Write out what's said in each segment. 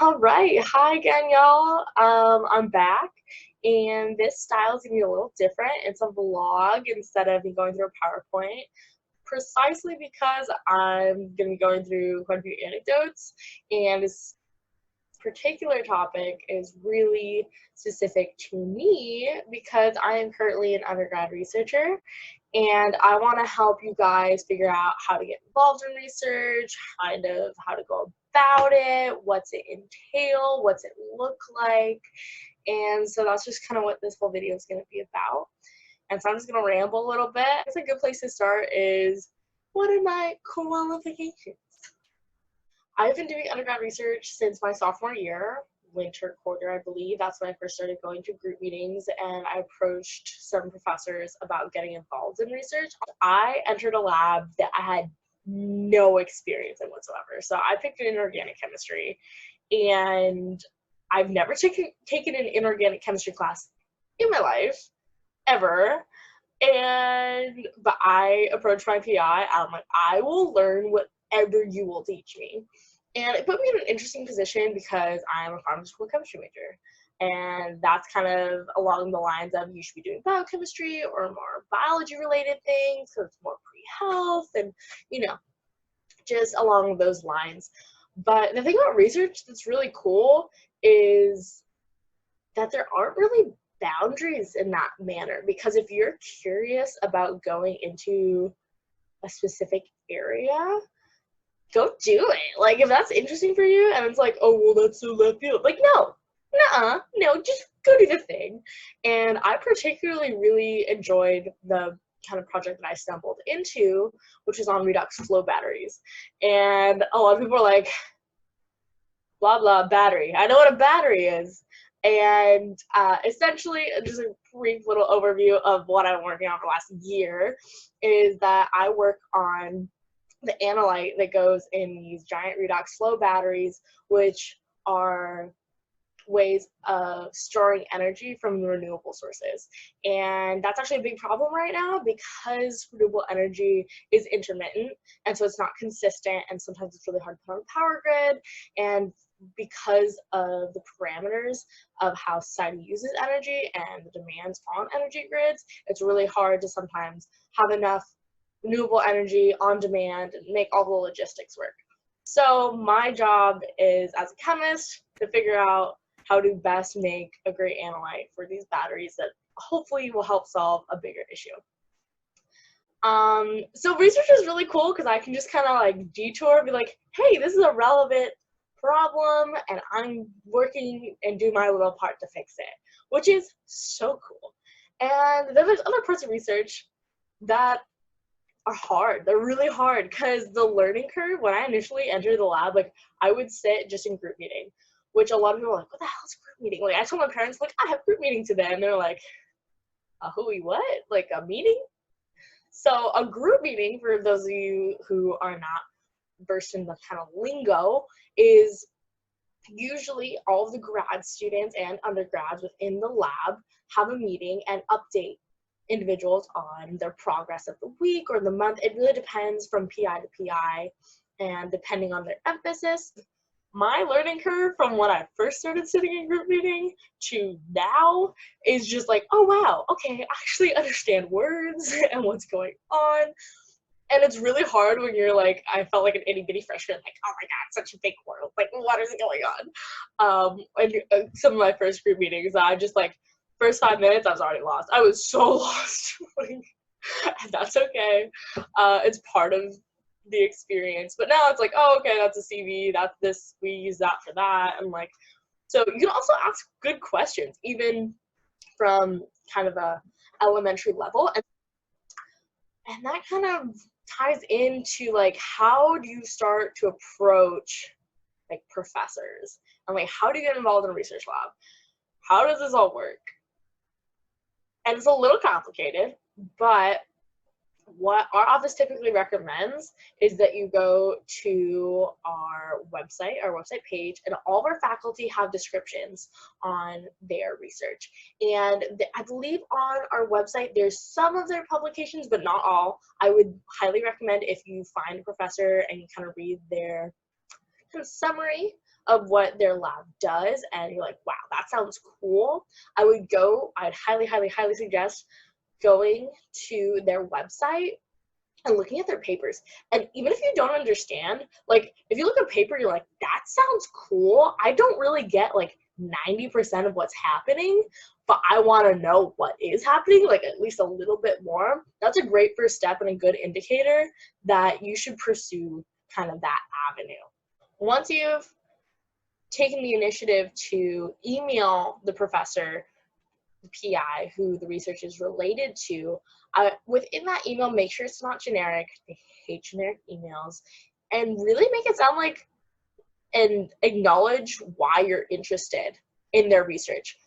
All right, hi again, y'all. I'm back, and this style is gonna be a little different. It's a vlog instead of me going through a PowerPoint, precisely because I'm gonna be going through quite a few anecdotes, and this particular topic is really specific to me because I am currently an undergrad researcher and I want to help you guys figure out how to get involved in research, kind of how to go about it, what's it entail, what's it look like. And so that's just kind of what this whole video is going to be about. And so I'm just going to ramble a little bit. It's a good place to start is, what are my qualifications? I've been doing undergrad research since my sophomore year, winter quarter, I believe. That's when I first started going to group meetings and I approached some professors about getting involved in research. I entered a lab that I had no experience in whatsoever. So I picked inorganic chemistry and I've never taken an inorganic chemistry class in my life, ever. But I approached my PI. I'm like, I will learn whatever you will teach me. And it put me in an interesting position because I'm a pharmaceutical chemistry major. And that's kind of along the lines of you should be doing biochemistry or more biology related things because it's more pre-health and, you know, just along those lines. But the thing about research that's really cool is that there aren't really boundaries in that manner, because if you're curious about going into a specific area, go do it. Like, if that's interesting for you and it's like, oh well, that's so left field, like, no, just go do the thing. And I particularly really enjoyed the kind of project that I stumbled into, which is on redox flow batteries. And a lot of people are like, blah blah battery, I know what a battery is. And essentially, just a brief little overview of what I'm working on for the last year is that I work on the analyte that goes in these giant redox flow batteries, which are ways of storing energy from renewable sources. And that's actually a big problem right now because renewable energy is intermittent, and so it's not consistent, and sometimes it's really hard to put on the power grid. And because of the parameters of how society uses energy and the demands on energy grids, it's really hard to sometimes have enough renewable energy on demand and make all the logistics work. So my job is, as a chemist, to figure out how to best make a great analyte for these batteries that hopefully will help solve a bigger issue. So research is really cool because I can just kind of like detour and be like, hey, this is a relevant problem and I'm working and do my little part to fix it, which is so cool. And then there's other parts of research that are hard. They're really hard because the learning curve, when I initially entered the lab, like, I would sit just in group meeting, which a lot of people are like, what the hell is group meeting? Like, I told my parents, like, I have group meeting today, and they're like, a hooey what? Like, a meeting? So a group meeting, for those of you who are not versed in the kind of lingo, is usually all of the grad students and undergrads within the lab have a meeting and update individuals on their progress of the week or the month. It really depends from PI to PI and depending on their emphasis. My learning curve from when I first started sitting in group meeting to now is just like, oh wow, okay, I actually understand words and what's going on. And it's really hard when you're like, I felt like an itty bitty freshman, like, oh my god, such a big world, like, what is going on? And some of my first group meetings, I just like, first 5 minutes, I was already lost. I was so lost. And that's okay. It's part of the experience. But now it's like, oh, okay, that's a CV, that's this, we use that for that. And like, so you can also ask good questions, even from kind of a elementary level. And that kind of ties into like, how do you start to approach like professors and like, how do you get involved in a research lab? How does this all work? And it's a little complicated, but what our office typically recommends is that you go to our website page, and all of our faculty have descriptions on their research. And I believe on our website, there's some of their publications, but not all. I would highly recommend, if you find a professor and you kind of read their kind of summary of what their lab does, and you're like, wow, that sounds cool, I'd highly, highly, highly suggest going to their website and looking at their papers. And even if you don't understand, like if you look at a paper, you're like, that sounds cool. I don't really get like 90% of what's happening, but I want to know what is happening, like at least a little bit more. That's a great first step and a good indicator that you should pursue kind of that avenue. Once you've taken the initiative to email the professor, the PI, who the research is related to, within that email, make sure it's not generic. I hate generic emails. And really make it sound like and acknowledge why you're interested in their research.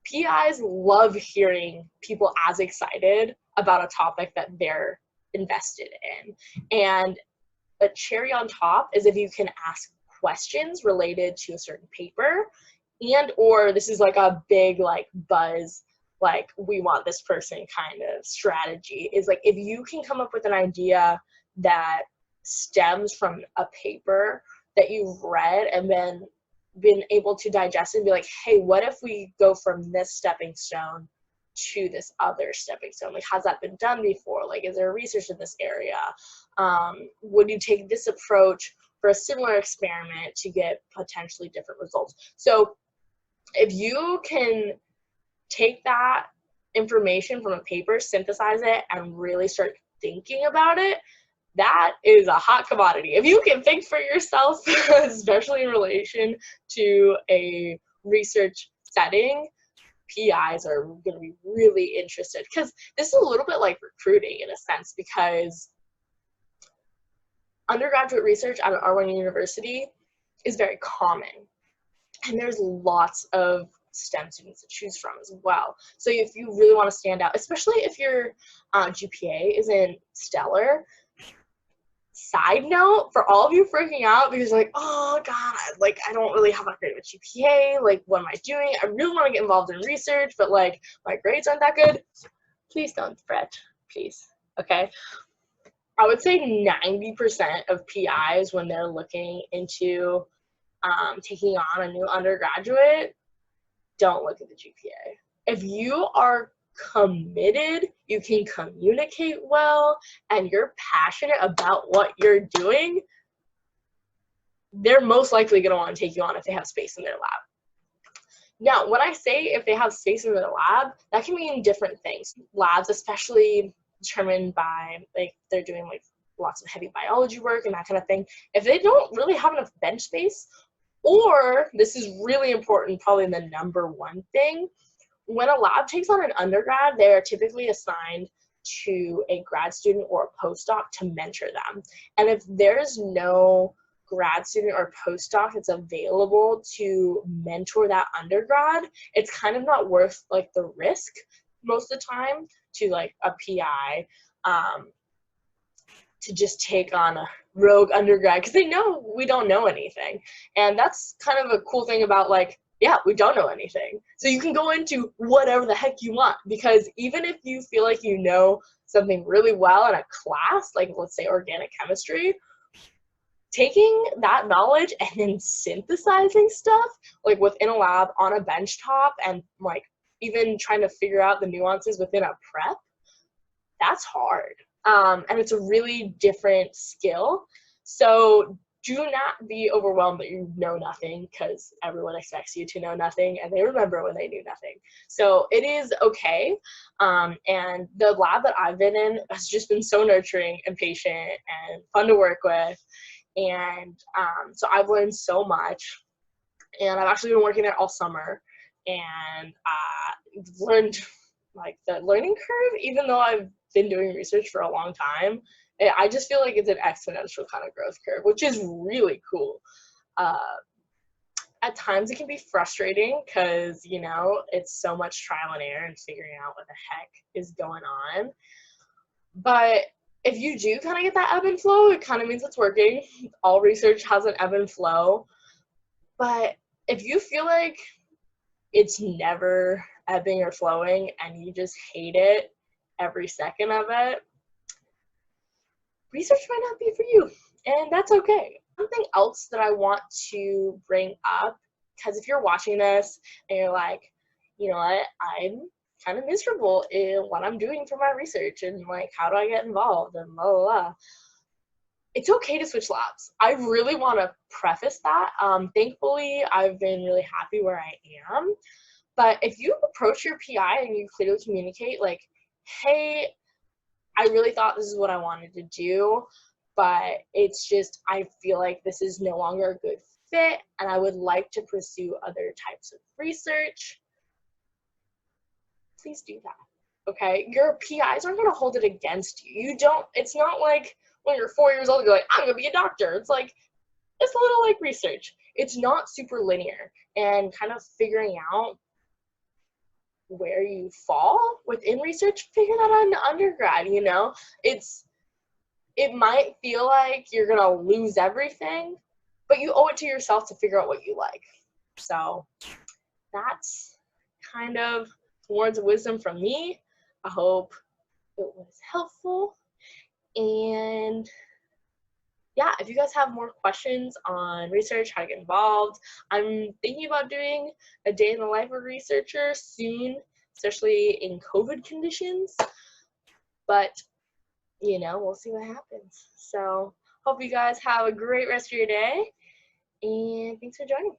PIs love hearing people as excited about a topic that they're invested in. And a cherry on top is if you can ask questions related to a certain paper, and or this is like a big like buzz, like we want this person kind of strategy, is like if you can come up with an idea that stems from a paper that you've read and then been able to digest and be like, hey, what if we go from this stepping stone to this other stepping stone? Like, has that been done before? Like, is there research in this area? Would you take this approach for a similar experiment to get potentially different results? So if you can take that information from a paper, synthesize it, and really start thinking about it, that is a hot commodity. If you can think for yourself, especially in relation to a research setting, PIs are going to be really interested, because this is a little bit like recruiting in a sense, because undergraduate research at R1 University is very common, and there's lots of STEM students to choose from as well. So if you really want to stand out, especially if your GPA isn't stellar, side note for all of you freaking out because like, oh god, like I don't really have that great of a GPA, like what am I doing? I really want to get involved in research, but like my grades aren't that good. Please don't fret, please. Okay, I would say 90% of PIs, when they're looking into taking on a new undergraduate, don't look at the GPA. If you are committed, you can communicate well, and you're passionate about what you're doing, they're most likely going to want to take you on if they have space in their lab. Now, when I say if they have space in their lab, that can mean different things. Labs, especially determined by, like, they're doing like lots of heavy biology work and that kind of thing. If they don't really have enough bench space, or this is really important, probably the number one thing, when a lab takes on an undergrad, they are typically assigned to a grad student or a postdoc to mentor them. And if there's no grad student or postdoc that's available to mentor that undergrad, it's kind of not worth like the risk most of the time to like a PI to just take on a rogue undergrad, because they know we don't know anything. And that's kind of a cool thing about like, yeah, we don't know anything. So you can go into whatever the heck you want, because even if you feel like you know something really well in a class, like let's say organic chemistry, taking that knowledge and then synthesizing stuff like within a lab on a bench top and like even trying to figure out the nuances within a prep, that's hard. And it's a really different skill. So do not be overwhelmed that you know nothing, because everyone expects you to know nothing and they remember when they knew nothing. So it is okay. And the lab that I've been in has just been so nurturing and patient and fun to work with. And so I've learned so much. And I've actually been working there all summer. And learned like the learning curve, even though I've been doing research for a long time, I just feel like it's an exponential kind of growth curve, which is really cool. At times it can be frustrating because, you know, it's so much trial and error and figuring out what the heck is going on. But if you do kind of get that ebb and flow, it kind of means it's working. All research has an ebb and flow. But if you feel like it's never ebbing or flowing and you just hate it every second of it, research might not be for you, and that's okay. something else that I want to bring up, because if you're watching this and you're like, you know what, I'm kind of miserable in what I'm doing for my research and like how do I get involved and blah blah blah. It's okay to switch labs. I really want to preface that. Thankfully, I've been really happy where I am. But if you approach your PI and you clearly communicate, like, hey, I really thought this is what I wanted to do, but it's just, I feel like this is no longer a good fit, and I would like to pursue other types of research, please do that. Okay? Your PIs aren't going to hold it against you. You don't, it's not like when you're 4 years old, you're like, I'm going to be a doctor. It's like, it's a little like research. It's not super linear, and kind of figuring out where you fall within research, figure that out in undergrad, you know? It might feel like you're gonna lose everything, but you owe it to yourself to figure out what you like. So that's kind of words of wisdom from me. I hope it was helpful. And yeah, if you guys have more questions on research, how to get involved, I'm thinking about doing a day in the life of a researcher soon, especially in COVID conditions. But, you know, we'll see what happens. So, hope you guys have a great rest of your day, and thanks for joining.